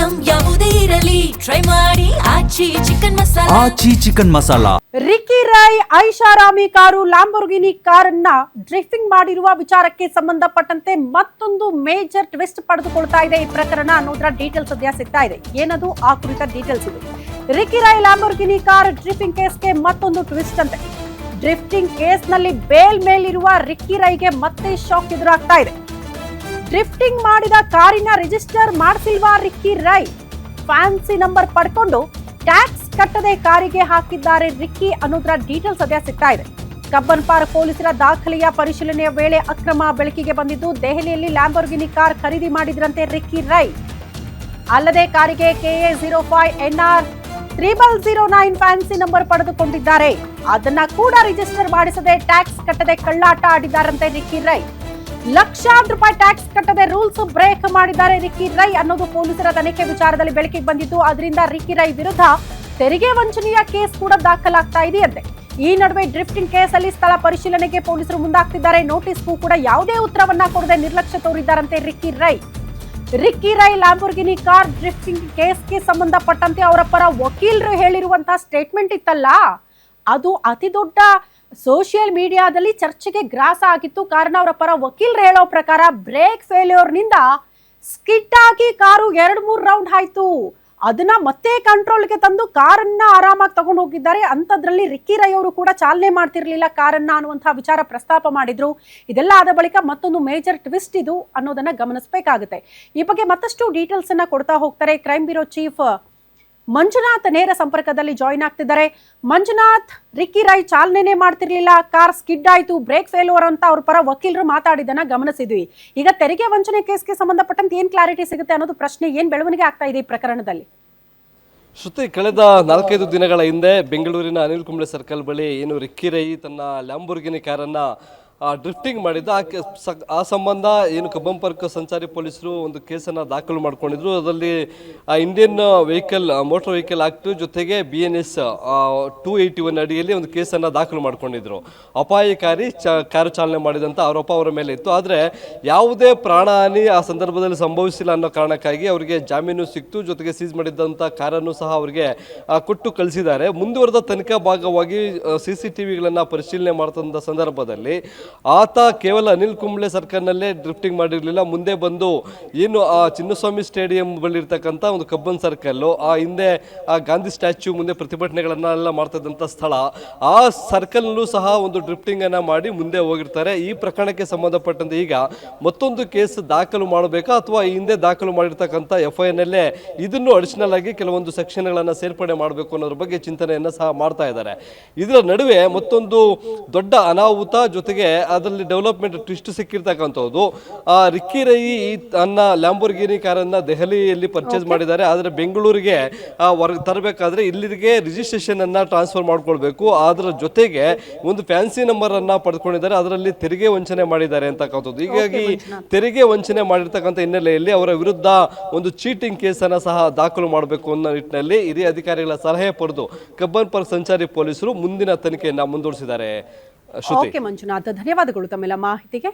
Item ಯಾವುದೇ ಇರಲಿ try ಮಾಡಿ ಆಚಿ ಚಿಕನ್ ಮಸಾಲಾ. ರಿಕ್ಕಿ ರೈ ಐಷಾರಾಮಿ ಕಾರು ಲ್ಯಾಂಬೋರ್ಗಿನಿ ಕಾರನ್ನ ಡ್ರಿಫ್ಟಿಂಗ್ ಮಾಡಿರುವ ವಿಚಾರಕ್ಕೆ ಸಂಬಂಧಪಟ್ಟಂತೆ ಮತ್ತೊಂದು ಮೇಜರ್ ಟ್ವಿಸ್ಟ್ ಪಡೆದುಕೊಳ್ತಾ ಇದೆ ಈ ಪ್ರಕರಣ ಅನ್ನೋದರ ಡೀಟೇಲ್ಸ್ ಸದ್ಯ ಸಿಗ್ತಾ ಇದೆ. ಏನದು ಆ ಕುರಿತ ಡೀಟೇಲ್ಸ್ ಇದು. Ricky Rai Lamborghini car drifting ಕೇಸ್ಗೆ ಮತ್ತೊಂದು ಟ್ವಿಸ್ಟ್ ಅಂತೆ. ಡ್ರಿಫ್ಟಿಂಗ್ ಕೇಸ್ ನಲ್ಲಿ ಬೇಲ್ ಮೇಲಿರುವ ರಿಕ್ಕಿ ರೈಗೆ ಮತ್ತೆ ಶಾಕ್ ಎದುರಾಗ್ತಾ ಇದೆ. ಡ್ರಿಫ್ಟಿಂಗ್ ಮಾಡಿದ ಕಾರಿನ ರಿಜಿಸ್ಟರ್ ಮಾಡಿಸಿಲ್ವಾ ರಿಕ್ಕಿ ರೈ? ಫ್ಯಾನ್ಸಿ ನಂಬರ್ ಪಡ್ಕೊಂಡು ಟ್ಯಾಕ್ಸ್ ಕಟ್ಟದೆ ಕಾರಿಗೆ ಹಾಕಿದ್ದಾರೆ ರಿಕ್ಕಿ ಅನ್ನೋದರ ಡೀಟೇಲ್ಸ್ ಸದ್ಯ ಸಿಗ್ತಾ ಇದೆ. ಕಬ್ಬನ್ ಪಾರ್ಕ್ ಪೊಲೀಸರ ದಾಖಲೆಯ ಪರಿಶೀಲನೆಯ ವೇಳೆ ಅಕ್ರಮ ಬೆಳಕಿಗೆ ಬಂದಿದ್ದು, ದೆಹಲಿಯಲ್ಲಿ ಲ್ಯಾಂಬೋರ್ಗಿನಿ ಕಾರ್ ಖರೀದಿ ಮಾಡಿದ್ರಂತೆ ರಿಕ್ಕಿ ರೈ. ಅಲ್ಲದೆ ಕಾರಿಗೆ KA05NR 3009 ಫ್ಯಾನ್ಸಿ ನಂಬರ್ ಪಡೆದುಕೊಂಡಿದ್ದಾರೆ. ಅದನ್ನ ಕೂಡ ರಿಜಿಸ್ಟರ್ ಮಾಡಿಸದೆ ಟ್ಯಾಕ್ಸ್ ಕಟ್ಟದೆ ಕಳ್ಳಾಟ ಆಡಿದ್ದಾರಂತೆ ರಿಕ್ಕಿ ರೈ. ಲಕ್ಷಾಂತರ ರೂಪಾಯಿ ಟ್ಯಾಕ್ಸ್ ಕಟ್ಟದೆ ರೂಲ್ಸ್ ಬ್ರೇಕ್ ಮಾಡಿದ್ದಾರೆ ರಿಕ್ಕಿ ರೈ ಅನ್ನೋದು ಪೊಲೀಸರ ತನಿಖೆ ವಿಚಾರದಲ್ಲಿ ಬೆಳಕಿಗೆ ಬಂದಿದ್ದು, ಅದರಿಂದ ರಿಕ್ಕಿ ರೈ ವಿರುದ್ಧ ತೆರಿಗೆ ವಂಚನೆಯ ಕೇಸ್ ಕೂಡ ದಾಖಲಾಗ್ತಾ ಇದೆಯಂತೆ. ಈ ನಡುವೆ ಡ್ರಿಫ್ಟಿಂಗ್ ಕೇಸಲ್ಲಿ ಸ್ಥಳ ಪರಿಶೀಲನೆಗೆ ಪೊಲೀಸರು ಮುಂದಾಗ್ತಿದ್ದಾರೆ. ನೋಟಿಸ್ಗೂ ಕೂಡ ಯಾವುದೇ ಉತ್ತರವನ್ನ ಕೊಡದೆ ನಿರ್ಲಕ್ಷ್ಯ ತೋರಿದ್ದಾರಂತೆ Ricky Rai. Ricky Rai Lamborghini car drifting ಕೇಸ್ಗೆ ಸಂಬಂಧಪಟ್ಟಂತೆ ಅವರ ಪರ ವಕೀಲರು ಹೇಳಿರುವಂತಹ ಸ್ಟೇಟ್ಮೆಂಟ್ ಇತ್ತಲ್ಲ, ಅದು ಅತಿ ದೊಡ್ಡ ಸೋಷಿಯಲ್ ಮೀಡಿಯಾದಲ್ಲಿ ಚರ್ಚೆಗೆ ಗ್ರಾಸ ಆಗಿತ್ತು. ಕಾರಣ ಅವರ ಪರ ವಕೀಲರು ಹೇಳೋ ಪ್ರಕಾರ ಬ್ರೇಕ್ ಫೇಲ್ಯೂರ್ನಿಂದ ಸ್ಕಿಡ್ ಆಗಿ ಕಾರು 2-3 ರೌಂಡ್ ಆಯ್ತು. ಅದನ್ನ ಮತ್ತೆ ಕಂಟ್ರೋಲ್ಗೆ ತಂದು ಕಾರನ್ನ ಆರಾಮಾಗಿ ತಗೊಂಡು ಹೋಗಿದ್ದಾರೆ. ಅಂಥದ್ರಲ್ಲಿ ರಿಕ್ಕಿ ರೈ ಅವರು ಕೂಡ ಚಾಲನೆ ಮಾಡ್ತಿರ್ಲಿಲ್ಲ ಕಾರನ್ನ ಅನ್ನುವಂತಹ ವಿಚಾರ ಪ್ರಸ್ತಾಪ ಮಾಡಿದ್ರು. ಇದೆಲ್ಲ ಆದ ಬಳಿಕ ಮತ್ತೊಂದು ಮೇಜರ್ ಟ್ವಿಸ್ಟ್ ಇದು ಅನ್ನೋದನ್ನ ಗಮನಿಸಬೇಕಾಗುತ್ತೆ. ಈ ಬಗ್ಗೆ ಮತ್ತಷ್ಟು ಡೀಟೇಲ್ಸ್ ಅನ್ನ ಕೊಡ್ತಾ ಹೋಗ್ತಾರೆ ಕ್ರೈಮ್ ಬ್ಯೂರೋ ಚೀಫ್ ಮಂಜುನಾಥ್ ನೇರ ಸಂಪರ್ಕದಲ್ಲಿ ಜಾಯಿನ್ ಆಗ್ತಿದ್ದಾರೆ. ಮಂಜುನಾಥ್, ರಿಕ್ಕಿ ರೈ ಚಾಲನೆ ಮಾಡ್ತಿರ್ಲಿಲ್ಲ, ಕಾರ್ ಸ್ಕಿಡ್ ಆಯ್ತು, ಬ್ರೇಕ್ ಫೇಲ್ಯೂರ್ ಅಂತ ಅವ್ರ ಪರ ವಕೀಲರು ಮಾತಾಡಿದನ್ನ ಗಮನಿಸಿದ್ವಿ. ಈಗ ತೆರಿಗೆ ವಂಚನೆ ಕೇಸ್ಗೆ ಸಂಬಂಧಪಟ್ಟಂತೆ ಏನ್ ಕ್ಲಾರಿಟಿ ಸಿಗುತ್ತೆ ಅನ್ನೋದು ಪ್ರಶ್ನೆ. ಏನ್ ಬೆಳವಣಿಗೆ ಆಗ್ತಾ ಇದೆ ಈ ಪ್ರಕರಣದಲ್ಲಿ? ಶ್ರುತಿ, ಕಳೆದ 4-5 ದಿನಗಳ ಹಿಂದೆ ಬೆಂಗಳೂರಿನ ಅನಿಲ್ ಕುಂಬ್ಳೆ ಸರ್ಕಲ್ ಬಳಿ ಏನು ರಿಕ್ಕಿ ರೈ ತನ್ನ ಲ್ಯಾಂಬೋರ್ಗಿನಿ ಕಾರನ್ನ ಡ್ರಿಫ್ಟಿಂಗ್ ಮಾಡಿದ್ದ ಆ ಸಂಬಂಧ ಏನು ಕಬ್ಬನ್ ಪಾರ್ಕ್ ಸಂಚಾರಿ ಪೊಲೀಸರು ಒಂದು ಕೇಸನ್ನು ದಾಖಲು ಮಾಡ್ಕೊಂಡಿದ್ರು. ಅದರಲ್ಲಿ ಇಂಡಿಯನ್ ಮೋಟಾರ್ ವೆಹಿಕಲ್ ಆಕ್ಟ್ ಜೊತೆಗೆ BNS 281 ಅಡಿಯಲ್ಲಿ ಒಂದು ಕೇಸನ್ನು ದಾಖಲು ಮಾಡ್ಕೊಂಡಿದ್ರು. ಅಪಾಯಕಾರಿ ಕಾರು ಚಾಲನೆ ಮಾಡಿದಂಥ ಆರೋಪ ಅವರ ಮೇಲೆ ಇತ್ತು. ಆದರೆ ಯಾವುದೇ ಪ್ರಾಣಹಾನಿ ಆ ಸಂದರ್ಭದಲ್ಲಿ ಸಂಭವಿಸಿಲ್ಲ ಅನ್ನೋ ಕಾರಣಕ್ಕಾಗಿ ಅವರಿಗೆ ಜಾಮೀನು ಸಿಕ್ತು. ಜೊತೆಗೆ ಸೀಸ್ ಮಾಡಿದ್ದಂಥ ಕಾರನ್ನು ಸಹ ಅವರಿಗೆ ಕೊಟ್ಟು ಕಳಿಸಿದ್ದಾರೆ. ಮುಂದುವರೆದ ತನಿಖಾ ಭಾಗವಾಗಿ CCTVಗಳನ್ನು ಪರಿಶೀಲನೆ ಮಾಡ್ತಂಥ ಸಂದರ್ಭದಲ್ಲಿ ಆತ ಕೇವಲ ಅನಿಲ್ ಕುಂಬ್ಳೆ ಸರ್ಕಲ್ನಲ್ಲೇ ಡ್ರಿಫ್ಟಿಂಗ್ ಮಾಡಿರಲಿಲ್ಲ. ಮುಂದೆ ಬಂದು ಏನು ಆ ಚಿನ್ನಸ್ವಾಮಿ ಸ್ಟೇಡಿಯಂ ಬಳಿ ಇರ್ತಕ್ಕಂಥ ಒಂದು ಕಬ್ಬನ್ ಸರ್ಕಲ್ಲು, ಆ ಹಿಂದೆ ಆ ಗಾಂಧಿ ಸ್ಟ್ಯಾಚ್ಯೂ ಮುಂದೆ ಪ್ರತಿಭಟನೆಗಳನ್ನೆಲ್ಲ ಮಾಡ್ತಾ ಇದ್ದಂಥ ಸ್ಥಳ, ಆ ಸರ್ಕಲ್ನಲ್ಲೂ ಸಹ ಒಂದು ಡ್ರಿಫ್ಟಿಂಗನ್ನು ಮಾಡಿ ಮುಂದೆ ಹೋಗಿರ್ತಾರೆ. ಈ ಪ್ರಕರಣಕ್ಕೆ ಸಂಬಂಧಪಟ್ಟಂತೆ ಈಗ ಮತ್ತೊಂದು ಕೇಸ್ ದಾಖಲು ಮಾಡಬೇಕಾ ಅಥವಾ ಈ ಹಿಂದೆ ದಾಖಲು ಮಾಡಿರ್ತಕ್ಕಂಥ FIRನಲ್ಲೇ ಇದನ್ನು ಅಡಿಷನಲ್ ಆಗಿ ಕೆಲವೊಂದು ಸೆಕ್ಷನ್ಗಳನ್ನು ಸೇರ್ಪಡೆ ಮಾಡಬೇಕು ಅನ್ನೋದ್ರ ಬಗ್ಗೆ ಚಿಂತನೆಯನ್ನು ಸಹ ಮಾಡ್ತಾ ಇದ್ದಾರೆ. ಇದರ ನಡುವೆ ಮತ್ತೊಂದು ದೊಡ್ಡ ಅನಾಹುತ ಜೊತೆಗೆ ಅದರಲ್ಲಿ ಡೆವಲಪ್ಮೆಂಟ್ ಟ್ವಿಸ್ಟ್ ಸಿಕ್ಕಿರ್ತಕ್ಕಂಥದ್ದು. ರಿಕ್ಕಿ ರೈ ತನ್ನ ಲ್ಯಾಂಬೋರ್ಗಿನಿ ಕಾರನ್ನ ದೆಹಲಿಯಲ್ಲಿ ಪರ್ಚೇಸ್ ಮಾಡಿದ್ದಾರೆ. ಆದರೆ ಬೆಂಗಳೂರಿಗೆ ತರಬೇಕಾದ್ರೆ ಇಲ್ಲಿಗೆ ರಿಜಿಸ್ಟ್ರೇಷನ್ ಅನ್ನ ಟ್ರಾನ್ಸ್ಫರ್ ಮಾಡ್ಕೊಳ್ಬೇಕು. ಅದರ ಜೊತೆಗೆ ಒಂದು ಫ್ಯಾನ್ಸಿ ನಂಬರ್ ಅನ್ನ ಪಡ್ಕೊಂಡಿದ್ದಾರೆ. ಅದರಲ್ಲಿ ತೆರಿಗೆ ವಂಚನೆ ಮಾಡಿದ್ದಾರೆ ಅಂತಕ್ಕಂಥದ್ದು. ಹೀಗಾಗಿ ತೆರಿಗೆ ವಂಚನೆ ಮಾಡಿರ್ತಕ್ಕಂಥ ಹಿನ್ನೆಲೆಯಲ್ಲಿ ಅವರ ವಿರುದ್ಧ ಒಂದು ಚೀಟಿಂಗ್ ಕೇಸನ್ನು ಸಹ ದಾಖಲು ಮಾಡಬೇಕು ಅನ್ನೋ ನಿಟ್ಟಿನಲ್ಲಿ ಹಿರಿಯ ಅಧಿಕಾರಿಗಳ ಸಲಹೆ ಪಡೆದು ಕಬ್ಬನ್ ಪಾರ್ಕ್ ಸಂಚಾರಿ ಪೊಲೀಸರು ಮುಂದಿನ ತನಿಖೆಯನ್ನು ಮುಂದುವರಿಸಿದ್ದಾರೆ. ಓಕೆ ಮಂಜುನಾಥ್, ಧನ್ಯವಾದಗಳು ತಮ್ಮೆಲ್ಲ ಮಾಹಿತಿಗೆ.